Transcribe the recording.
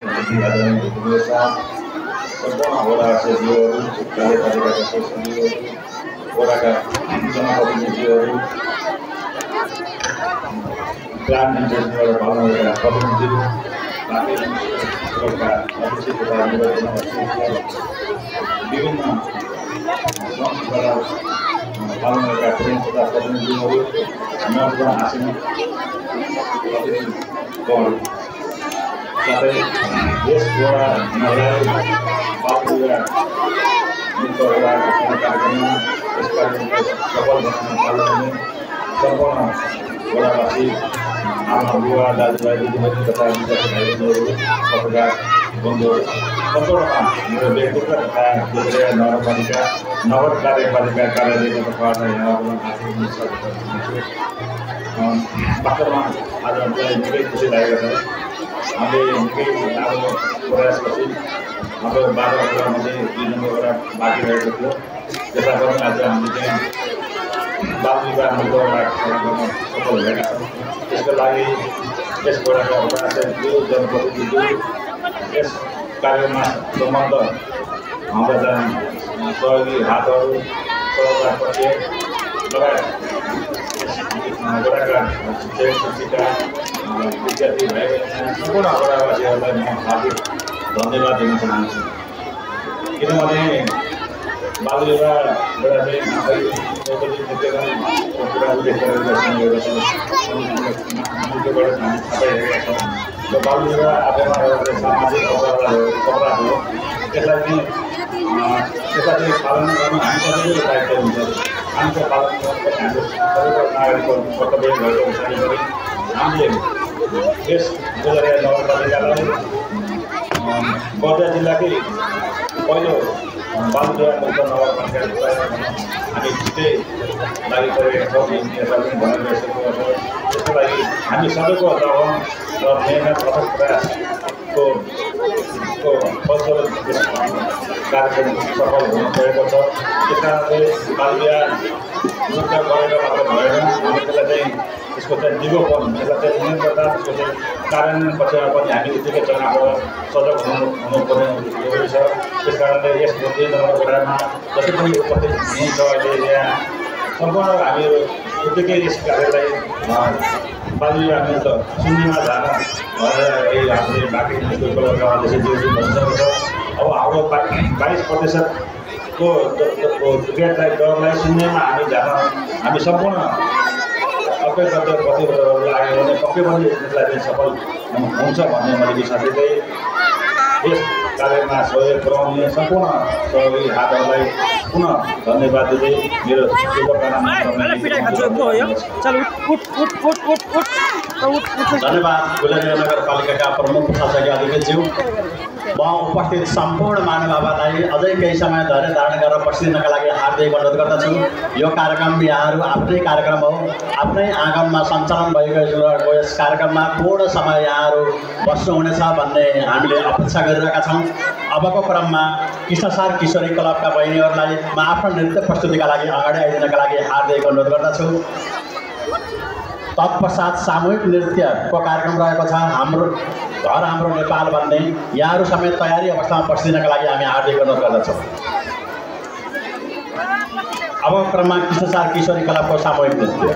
सम्पूर्ण वडा सचिवहरू कार्यपालिकाका सचिवहरू वडाका जनप्रतिनिधिहरू प्लान इन्चार्जबाट पाल्नुका प्रतिनिधिहरू बाँकीका अध्यक्ष तथा निर्वाचन विभिन्न संस्थाबाट पाल्नुका प्रमुख तथा प्रतिनिधिहरू नवमा आसन प्रतिनिधिगण साथै यस वडालाई बालविवाह मुक्त वडा कार्यक्रममा यस कार्यक्रमलाई सफल बनाउन पाल्ने सम्पूर्ण वडावासी आमा बुवा दाजुभाइ दिदीबहिनी तथा विद्यार्थी भाइ बहिनीहरू पत्रकार बन्धुहरू सम्पूर्णमा मेरो व्यक्तिगत तथा क्षेत्रीय नगरपालिका नगर कार्यपालिका कार्यालयको तर्फबाट यहाँहरूलाई हार्दिक स्वागत गर्दछु। वास्तवमा आज हामीलाई निकै खुसी लागेको छ। हामीले निकै लामो प्रयासपछि हाम्रो 12 वडामध्ये 2 नम्बर वडा बाँकी रहेको थियो। त्यसलाई पनि आज हामीले चाहिँ बालविवाह मुक्त वडा गर्न सफल भएका छौँ। त्यसको लागि यस वडाका वडाध्यक्षज्यू जनप्रतिनिधिज्यू यस कार्यमा सम्बन्ध हाम्रा सहयोगी हातहरू सहभागी लगायत वडाका शिक्षक शिक्षिका विद्यार्थी भाइ सम्पूर्ण वडावासीहरूलाई म हार्दिक धन्यवाद दिन चाहन्छु। किनभने बालविवाहबाट चाहिँ आफै द्रौपदी मुर्मुको कुरा उल्लेख गरेर सुनेको छ, मुर्मुकोबाट हामी थाहा हेरेका छौँ र बालविवाह आफैमा एउटा सामाजिक अपराध हो। त्यसलाई चाहिँ पालन गर्नु हामी सबैको दायित्व हुन्छ। हामीले पालन गर्नु हाम्रो सबैको नागरिकको कर्तव्य भएको हुनाले पनि हामीले यस गोजरिया नगरपालिकालाई बर्दिया जिल्लाकै पहिलो बालविवाह मुक्त नगरपालिका हामी छिट्टै लागि परेका छौँ। यसलाई पनि भनेर गइसकेको छ। त्यसको लागि हामी सबैको लगन र मेहनत अथक प्रयासको फलस्वरूप कार्यक्रम सफल हुन गएको छ। त्यस कारणले बालविवाह मुक्त गरेर मात्र भएन, हामी त्यसलाई चाहिँ त्यसको चाहिँ निगोपन त्यसलाई चाहिँ नियन्त्रणता त्यसको चाहिँ कार्यान्वयन पक्षमा पनि हामी उत्तिकै चनाखो सजग हुनुपर्ने जरुरी छ। त्यस कारणले यस 2 नम्बर वडामा जति पनि उपस्थित हुनुहुन्छ अहिले यहाँ सम्पूर्ण हामीहरू उत्तिकै यस कार्यलाई बालविवाह मुक्त शून्यमा जान भनेर हामीले बाँकी उपलब्ध अध्यक्षज्यू भनिसकेको छ। अब हाम्रो 22%को रेटलाई दरलाई शून्यमा हामी जान हामी सम्पूर्ण अपेक्षागत प्रतिबद्धहरू लाग्यो भने पक्कै पनि यसलाई चाहिँ सफल हुन्छ भन्ने मैले विश्वास दिँदै यस कार्यमा सहयोग पुर्याउने सम्पूर्ण सहयोगी हातहरूलाई पुनः धन्यवाद दिँदै मेरो शुभकामना धन्यवाद। गुजरिया नगरपालिकाका प्रमुख प्रशासकीय अधिकारीज्यू, म उपस्थित सम्पूर्ण महानुभावलाई अझै केही समय धैर्य धारण गरेर बसिदिनका लागि हार्दिक अनुरोध गर्दछु। यो कार्यक्रम यहाँहरू आफ्नै कार्यक्रम हो, आफ्नै आँगनमा सञ्चालन भइरहेको यस कार्यक्रममा पूर्ण समय यहाँहरू बस्नुहुनेछ भन्ने हामीले अपेक्षा गरिरहेका छौँ। अबको क्रममा कृष्णसार किशोरी क्लबका बहिनीहरूलाई म आफ्नो नृत्य प्रस्तुतिका लागि अगाडि आइदिनका लागि हार्दिक अनुरोध गर्दछु। तत्पश्चात सामूहिक नृत्यको कार्यक्रम रहेको छ। हाम्रो घर हाम्रो नेपाल भन्ने यहाँहरू समेत तयारी अवस्थामा बसिदिनका लागि हामी हार्दिक अनुरोध गर्दछौँ। अब क्रममा कृष्णसार किशोरी क्लबको सामूहिक नृत्य।